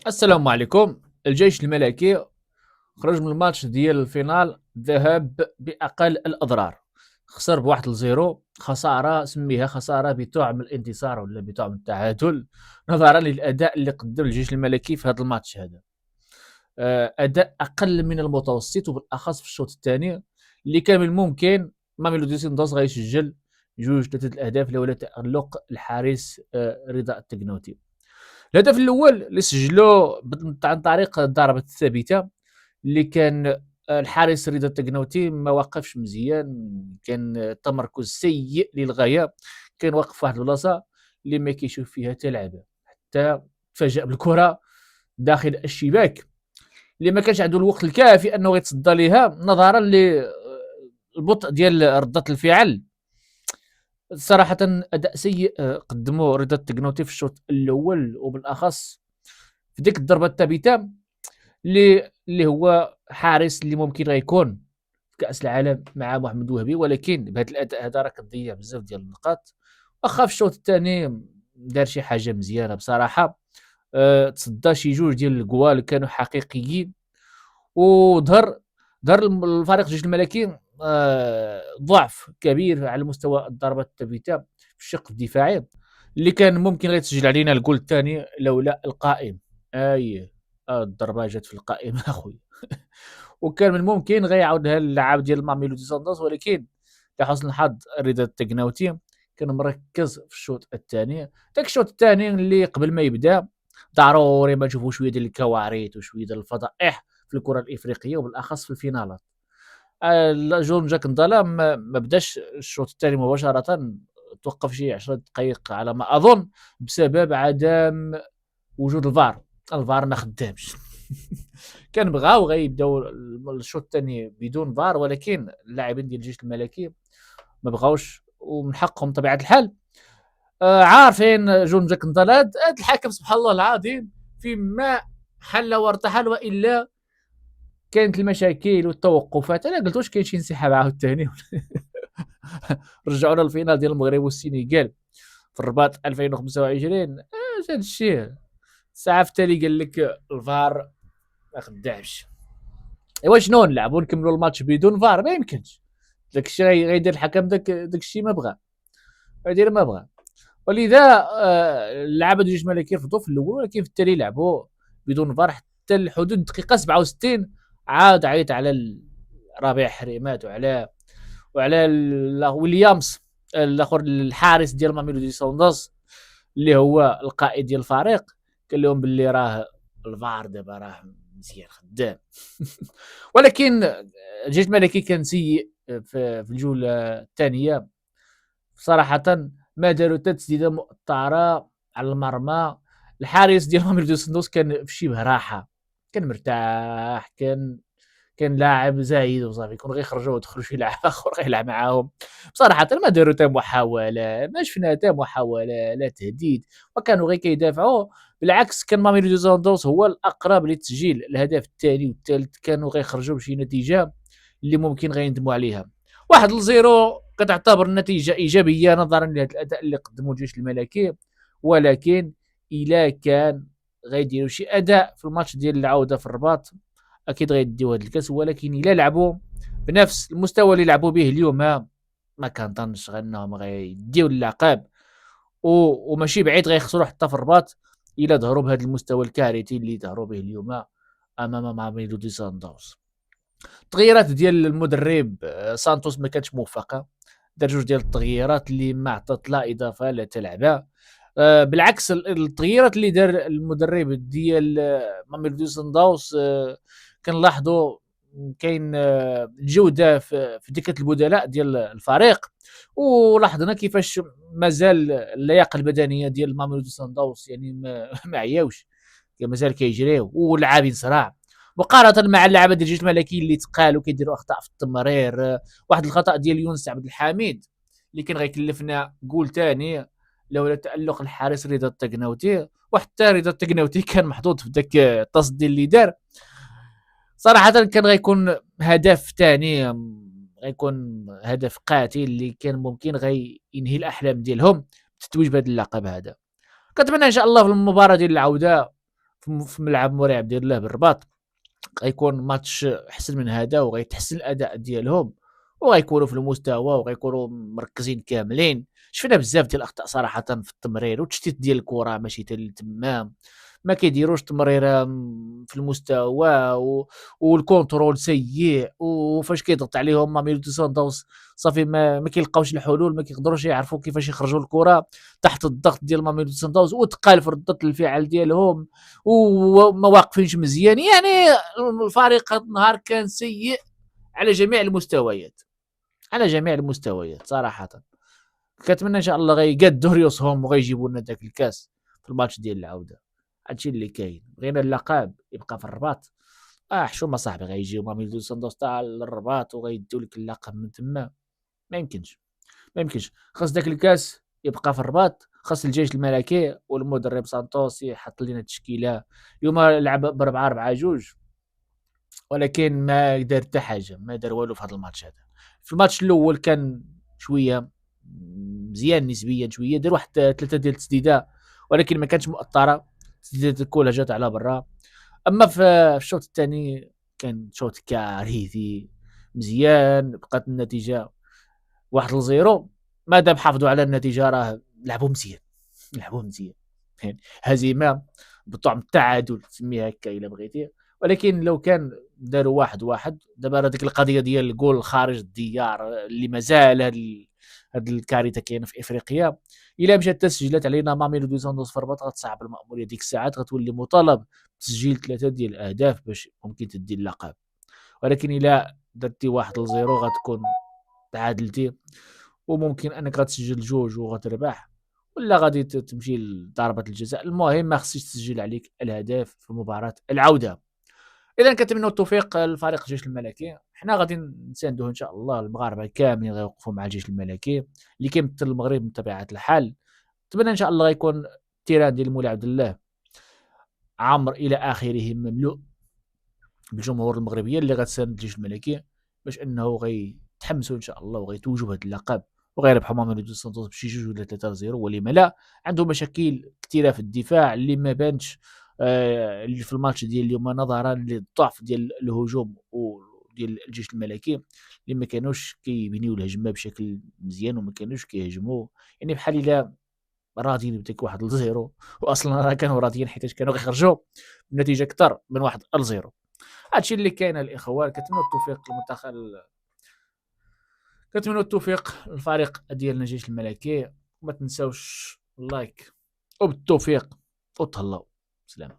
السلام عليكم. الجيش الملكي خرج من الماتش ديال الفينال ذهب بأقل الأضرار. خسر بواحد الزيرو، خسارة سميها خسارة بطعم الانتصار ولا بطعم التعادل، نظرا للأداء اللي قدم الجيش الملكي في هذا الماتش هذا. أداء أقل من المتوسط، وبالأخص في الشوط الثاني اللي كان من الممكن ماميلودي ساندوز غيسجل جوج ثلاثة الأهداف لولا تألق الحارس رضا التكنوتي. الهدف الاول اللي سجلو عن طريق الضربه الثابته، اللي كان الحارس رضا التقنوتي ما وقفش مزيان، كان تمركز سيء للغايه، كان واقف في واحد البلاصه اللي ما كيشوف فيها حتى لعبه، حتى تفاجأ بالكره داخل الشباك اللي ما كانش عنده الوقت الكافي انه يتصدى ليها نظرا للبطء ديال رده الفعل. صراحة أداء سيء قدموه رضا التقنوتي في الشوط الأول، وبالأخص في ديك الضربة الثابتة اللي هو حارس اللي ممكن غيكون في كأس العالم مع محمد وهبي، ولكن بهذا الأداء هذا راه كتضيع بزاف ديال النقاط. واخا في الشوط الثاني دار شي حاجة مزيانة بصراحة، تصدى شي جوج ديال الجوال كانوا حقيقيين، ظهر الفريق الجيش الملكي ضعف كبير على مستوى الضربات الثابته في الشق الدفاعي، اللي كان ممكن غيتسجل علينا الجول الثاني لولا القائم. الضربه جات في القائم اخويا. وكان من الممكن غيعاودها اللاعب ديال ماميلودي ساندوز، ولكن لحسن الحظ رضا التقناوتي كان مركز في الشوط الثاني. داك الشوط الثاني اللي قبل ما يبدا ضروري ما نشوفوا شويه ديال الكوارث وشويه ديال الفضائح في الكره الافريقيه، وبالاخص في الفينالات. جون جاك نضالا ما بداش الشوط الثاني مباشره، توقف شي 10 دقائق على ما اظن بسبب عدم وجود الفار. الفار ما خدامش. كان بغاو غيبداو الشوط الثاني بدون فار، ولكن اللاعبين ديال الجيش الملكي ما بغاوش، ومن حقهم طبيعه الحال. عارفين جون جاك نضالا هاد الحكم سبحان الله العظيم فيما حل وارتحل، والا كانت المشاكل والتوقفات. انا قلت واش كاين شي انسحاب عاوتاني. رجعونا للفينال ديال المغرب والسنغال في الرباط 2025. هذا الشيء الساعه في التالي قال لك الفار ما خدامش. ايوا شنو نلعبوا نكملوا الماتش بدون فار؟ ما يمكنش. داك الشيء غيدير الحكم، داك الشيء ما بغى، غيدير ما بغى. ولذا اللعابه ديال الجيش الملكي رفضوا في الاول، ولكن في التالي لعبوا بدون فار حتى الحدود الدقيقه 67. عاد عيط على ربيع حريمات وعلى ويليامز الاخر الحارس ديال ماميلودي ساوندرز اللي هو القائد ديال الفريق، قال لهم باللي راه الفار دابا راه مزيان خدام. ولكن الجيش الملكي كان سيء في الجوله الثانيه صراحه. ما داروا حتى تسديده مؤطره على المرمى. الحارس ديال ماميلودي ساندوز كان في شبه راحه، كان مرتاح، كان لاعب زايد وصافي، كون غيخرجوا ويدخلوا شي لاعب اخر غيلعب معاهم. بصراحه ما داروا حتى محاوله، ما شفنا حتى محاوله لا تهديد، وكانوا غير كيدافعوا. بالعكس كان ماميلودي ساندوز هو الاقرب لتسجيل الهدف الثاني والثالث، كانوا غيخرجوا بشي نتيجه اللي ممكن غيندموا عليها. 1-0 كتعتبر نتيجه ايجابيه نظرا لهذا الاداء اللي قدمه الجيش الملكي، ولكن الا كان غيديروا شي اداء في الماتش ديال العوده في الرباط اكيد غيديو هذا الكاس. ولكن الا لعبوا بنفس المستوى اللي لعبوا به اليوم ما كنظنش انهم غيديو اللقب، وماشي بعيد غيخسروا حتى في الرباط الا ظهروا بهذا المستوى الكارثي اللي ظهروا به اليوم امام ماميلودي ساندوز. التغييرات ديال المدرب سانتوس ما كانتش موفقه، دار جوج ديال التغييرات اللي ما عطات لا اضافه لا تلعبه. بالعكس التغييرات اللي دار المدرب ديال ماميلودي ساندوز كنلاحظوا كاين جوده في دكه البدلاء ديال الفريق، ولاحظنا كيفاش مازال اللياقه البدنيه ديال ماميلودي ساندوز يعني ما عياوش، مازال كيجريو واللاعبين صراع مقارنه مع اللعابه ديال الجيش الملكي اللي تقالوا كيديروا اخطاء في التمرير. واحد الخطا ديال يونس عبد الحميد اللي كان غيكلفنا جول ثاني لولا تالق الحارس رضا التقناوتي، وحتى رضا التقناوتي كان محظوظ في ذاك التصدي اللي دار. صراحه كان غيكون هدف ثاني، غيكون هدف قاتل اللي كان ممكن غينهي الاحلام ديالهم بالتتويج بهذا اللقب هذا. كنتمنى ان شاء الله في المباراه ديال العوده في ملعب مرعب ديال الله بالرباط، غيكون ماتش احسن من هذا، وغيتحسن الاداء ديالهم، وغيكونوا في المستوى وغيكونوا مركزين كاملين. شفنا بزاف ديال الاخطاء صراحه في التمرير والتشتيت ديال الكره ماشي تمام، ما كيديروش تمريره في المستوى والكونترول سيء، وفاش كيضغط عليهم ماميلودي ساندوز صافي ما كيلقاوش الحلول، ما كيقدروش يعرفوا كيفاش يخرجوا الكره تحت الضغط ديال ماميلودي ساندوز، وثقال في ردة الفعل ديالهم، وما واقفينش مزيان. يعني الفريق هذا النهار كان سيء على جميع المستويات، على جميع المستويات صراحه. كنتمنى ان شاء الله غيقادوا ريوسهم وغيجيبوا لنا داك الكاس في الماتش ديال العوده. هادشي اللي كاين، بغينا اللقب يبقى في الرباط. حشومه صاحبي، غيجيو ماميلودي ساندوز تاع الرباط وغيديو لك اللقب من تما؟ ما يمكنش، ما يمكنش. خاص داك الكاس يبقى في الرباط، خاص الجيش الملكي والمدرب سانتوس يحط لنا التشكيله. اليوم لعب ب 4-4-2، ولكن ما دار حتى حاجه، ما دار والو في هذا الماتش هذا. في الماتش الاول كان شويه مزيان نسبيا، شويه دار واحد 3 ديال التسديده، ولكن ما كانتش مؤثره، التسديدات كلها جات على برا. اما في الشوط الثاني كان شوط كارثي مزيان، بقات النتيجه 1-0. ما دام حافظوا على النتيجه راه لعبوا مزيان، لعبوا مزيان. يعني هزيمه بطعم التعادل سميها هكا الا بغيتي، ولكن لو كان داروا 1-1 دابا راه ديك القضيه ديال الجول خارج الديار اللي مازال هاد الكارثه كاينه في افريقيا. الا مشات تسجيلات علينا ماميلودي ساندوز في الرباط غتصعب الماموريه، ديك الساعات غتولي مطالب بتسجيل 3 ديال الاهداف باش ممكن تدي اللقب. ولكن الا درتي 1-0 غتكون تعادلتي، وممكن انك غتسجل جوج وغتربح، ولا غادي تمشي لضربة الجزاء. المهم ما خصيش تسجل عليك الهدف في مباراة العودة. اذا كنتمنوا التوفيق لفريق الجيش الملكي، حنا غادي نساندوه ان شاء الله. المغاربه كاملين غيوقفوا مع الجيش الملكي اللي كيمثل المغرب بطبيعه الحال. نتمنى ان شاء الله غيكون التيران ديال مولاي عبد الله عامر الى اخره مملوء بالجمهور المغربيه اللي غتساند الجيش الملكي، باش انه غيتحمسوا ان شاء الله وغيتوجوا بهذا اللقب، وغيربحوا ماميلودي سانتوس بشي 2 ولا 3-0. ولما لا، عنده مشاكل كثيره في الدفاع اللي ما بانش اللي في الماتش ديال اليوم، نظرا للضعف ديال الهجوم وديال الجيش الملكي اللي ما كانوش كيبنيو الهجمه بشكل مزيان وما كانوش كيهجموا. يعني بحال الا راضيين بديك 1-0، واصلا راه كانوا راضيين حيت كانوا غيخرجوا بنتيجه اكثر من 1-0. هادشي اللي كاين الاخوان. كنتمنوا التوفيق للمنتخب، كنتمنوا التوفيق للفريق ديالنا الجيش الملكي. وما تنساوش اللايك، وبالتوفيق وتهلاو. سلام.